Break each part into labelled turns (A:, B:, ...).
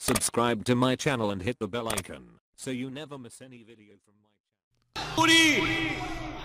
A: Subscribe to my channel and hit the bell icon so you never miss any video from my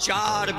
B: 4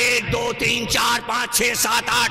B: 1 2 3 4 5 6 7 8।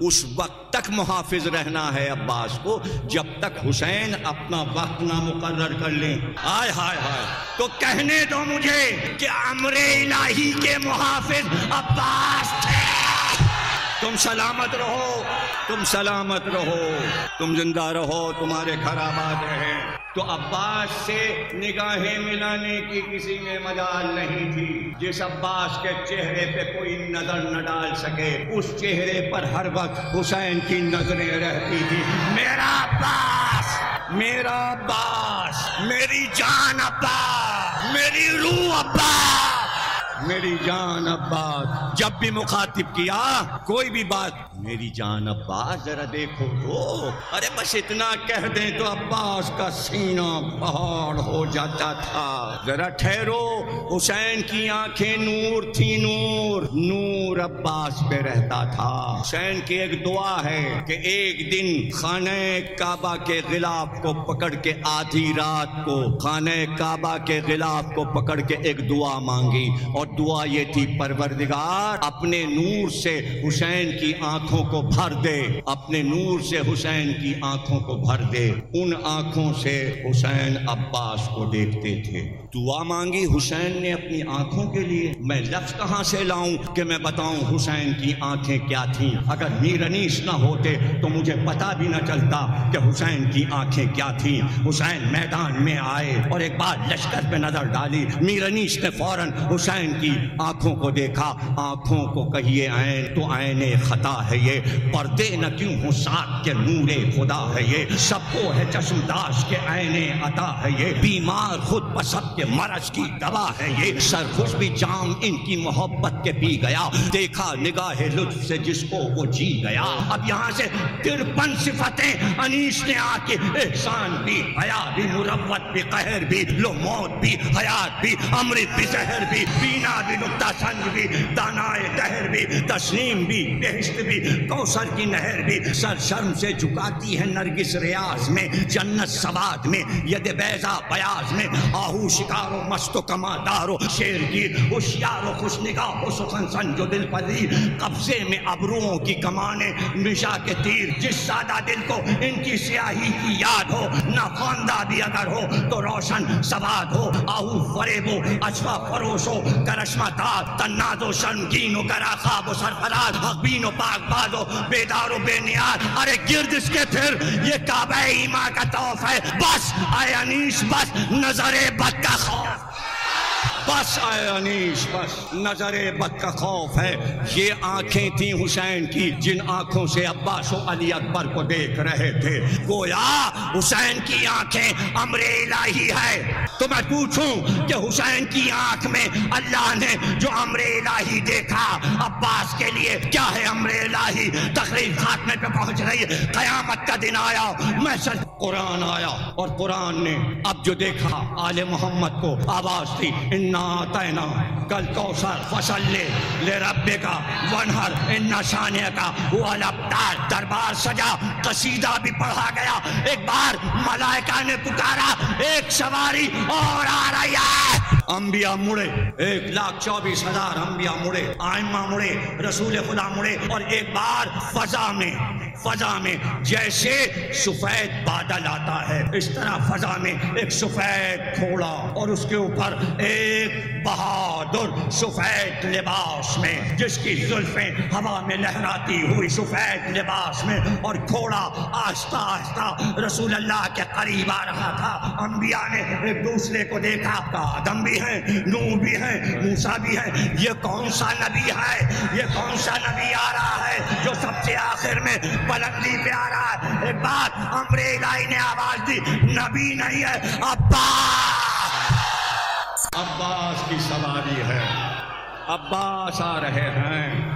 B: اس وقت تک محافظ رہنا ہے عباس کو جب تک حسین اپنا وقت نہ مقرر کر لیں. ہائے ہائے ہائے. تو کہنے دو مجھے کہ امر الہی کے محافظ عباس تھے. تم سلامت رہو، تم سلامت رہو، تم زندہ رہو، تمہارے گھر آباد رہے. تو عباس سے نگاہیں ملانے کی کسی میں مجال نہیں تھی. جس عباس کے چہرے پہ کوئی نظر نہ ڈال سکے اس چہرے پر ہر وقت حسین کی نظریں رہتی تھی. میرا عباس، میرا عباس، میری جان عباس، میری روح عباس، میری جان عباس. جب بھی مخاطب کیا کوئی بھی بات، میری جان عباس ذرا دیکھو تو، ارے بس اتنا کہہ دیں تو عباس کا سینہ پہاڑ ہو جاتا تھا. ذرا ٹھہرو. حسین کی آنکھیں نور تھی، نور، نور عباس پہ رہتا تھا. حسین کی ایک دعا ہے کہ ایک دن خانہ کعبہ کے غلاف کو پکڑ کے آدھی رات کو خانہ کعبہ کے غلاف کو پکڑ کے ایک دعا مانگی، اور دعا یہ تھی پروردگار اپنے نور سے حسین کی آنکھوں کو بھر دے، اپنے نور سے حسین کی آنکھوں کو بھر دے. ان آنکھوں سے حسین عباس کو دیکھتے تھے. دعا مانگی حسین نے اپنی آنکھوں کے لیے. میں لفظ کہاں سے لاؤں کہ میں بتاؤں حسین کی آنکھیں کیا تھیں؟ اگر میر انیس نہ ہوتے تو مجھے پتا بھی نہ چلتا کہ حسین کی آنکھیں کیا تھیں. حسین میدان میں آئے اور ایک بار لشکر پہ نظر ڈالی. میر انیس نے فوراً حسین کی آنکھوں کو دیکھا. آنکھوں کو کہیے عین تو عین خطا ہے یہ، پردے نہ کیوں ہوں ساتھ کے نور خدا ہے یہ، سب کو ہے چشم داش کے عین عطا ہے یہ، بیمار خود بسب کے مرض کی دوا ہے یہ، سرخوش بھی جام ان کی محبت کے پی گیا، دیکھا نگاہ لطف سے جس کو وہ جی گیا. اب یہاں سے 53 صفتیں انیس نے آ کے، احسان بھی، حیا بھی، مروت بھی، قہر بھی، لو موت بھی، حیات بھی، امرت بھی، زہر بھی، بینا بھی، نقطہ سنج بھی، دانائے دہر بھی، تسلیم بھی، بہشت بھی، کوثر کی نہر بھی، سر شرم سے جھکاتی ہے نرگس ریاض میں، جنت سواد میں، ید بیضا بیاض میں، آہو شکار و مست و کما دار و شیر گیر، ہوشیار و خوش نگاہ و سخن سنج و دل پذیر، قبضے میں ابروؤں کی کمانیں، نشا کے تیر، جس سادہ دل کو ان کی سیاہی کی یاد ہو، نہ خواندہ بھی اگر ہو تو روشن سواد ہو، آہو فریب و اشفا فروش ہو، کرشمہ دار تناز و شرمگین و گرا خواب و سرفراز، حقبین و پاک باز و بیدار و بے نیاز. ارے گرد اس کے پھر یہ کعبہ ایمان کا طواف ہے. بس اے انیس بس، نظر بد کا خوف، بس اے انیس بس، نظر بد کا خوف ہے. یہ آنکھیں تھیں حسین کی جن آنکھوں سے عباس و علی اکبر کو دیکھ رہے تھے. گویا حسین کی آنکھیں امر الہی ہے. تو میں پوچھوں کہ حسین کی آنکھ میں اللہ نے جو امر الہی دیکھا عباس کے لیے کیا ہے امر الہی؟ تقریر خاتمے پہ پہنچ رہی ہے. قیامت کا دن آیا، محشر قرآن آیا، اور قرآن نے اب جو دیکھا آل محمد کو آواز تھی، انا اعطینا کل کوثر فصلی لربک وانحر ان شانئک هو الابتر. دربار سجا، قصیدہ بھی پڑھا گیا. ایک بار ملائکہ نے پکارا، ایک سواری اور آ رہی ہے. انبیاء مڑے، 1,24,000 انبیاء مڑے، آئمہ مڑے، رسول خدا مڑے، اور ایک بار فضا میں جیسے سفید بادل آتا ہے اس طرح فضا میں ایک سفید گھوڑا، اور اس کے اوپر ایک بہادر سفید لباس میں، جس کی زلفیں ہوا میں لہراتی ہوئی سفید لباس میں، اور گھوڑا آہستہ آہستہ رسول اللہ کے قریب آ رہا تھا. انبیاء نے ایک دوسرے کو دیکھا، آدم بھی ہے، نوح بھی ہے، موسیٰ بھی ہے. یہ کون سا نبی ہے؟ یہ کون سا نبی آ رہا ہے جو سب سے آخر میں بلندی پہ آ رہا ہے؟ ایک بات امر الہی نے آواز دی، نبی نہیں ہے، عباس کی سواری ہے. عباس آ رہے ہیں.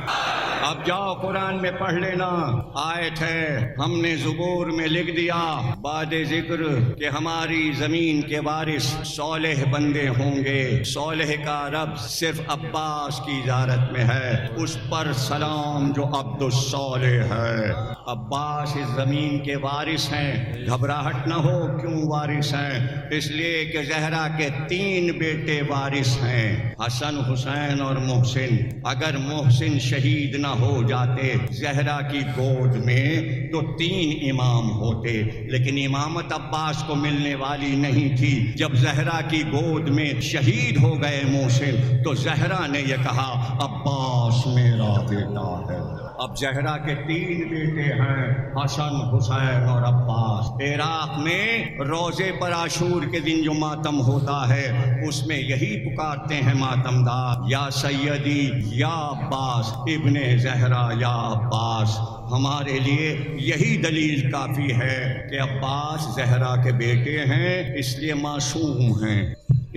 B: اب جاؤ قرآن میں پڑھ لینا. آیت ہے، ہم نے زبور میں لکھ دیا بعد ذکر کہ ہماری زمین کے وارث صالح بندے ہوں گے. صالح کا رب صرف عباس کی زیارت میں ہے، اس پر سلام جو عبد الصالح ہے. عباس اس زمین کے وارث ہیں، گھبراہٹ نہ ہو کیوں وارث ہیں، اس لیے کہ زہرا کے 3 بیٹے وارث ہیں، حسن، حسین اور محسن۔ اگر محسن شہید نہ ہو جاتے زہرا کی گود میں تو 3 امام ہوتے، لیکن امامت عباس کو ملنے والی نہیں تھی۔ جب زہرا کی گود میں شہید ہو گئے محسن تو زہرا نے یہ کہا عباس میرا بیٹا ہے۔ اب زہرا کے 3 بیٹے ہیں، حسن، حسین اور عباس۔ عراق میں روزے پر عاشور کے دن جو ماتم ہوتا ہے اس میں یہی پکارتے ہیں ماتمدار، یا سیدی یا عباس ابن زہرا یا عباس۔ ہمارے لیے یہی دلیل کافی ہے کہ عباس زہرا کے بیٹے ہیں، اس لیے معصوم ہیں،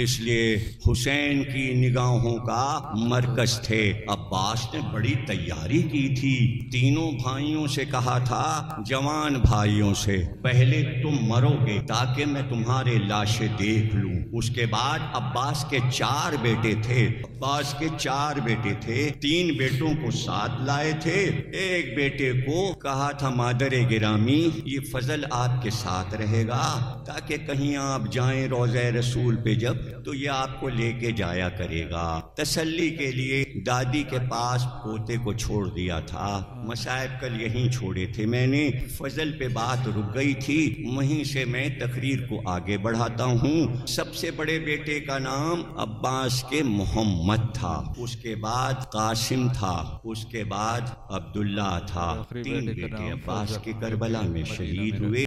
B: اس لیے حسین کی نگاہوں کا مرکز تھے۔ عباس نے بڑی تیاری کی تھی، تینوں بھائیوں سے کہا تھا، جوان بھائیوں سے، پہلے تم مرو گے تاکہ میں تمہارے لاشیں دیکھ لوں۔ اس کے بعد عباس کے 4 بیٹے تھے، عباس کے 4 بیٹے تھے، 3 بیٹوں کو ساتھ لائے تھے، ایک بیٹے کو کہا تھا مادر گرامی یہ فضل آپ کے ساتھ رہے گا تاکہ کہیں آپ جائیں روضہ رسول پہ جب تو یہ آپ کو لے کے جایا کرے گا۔ تسلی کے لیے دادی کے پاس پوتے کو چھوڑ دیا تھا۔ مصائب کل یہیں چھوڑے تھے میں نے، فضل پہ بات رک گئی تھی، وہیں سے میں تقریر کو آگے بڑھاتا ہوں۔ سب سے بڑے بیٹے کا نام عباس کے محمد تھا، اس کے بعد قاسم تھا، اس کے بعد عبداللہ تھا۔ 3 بیٹے عباس کے کربلا میں شہید ہوئے۔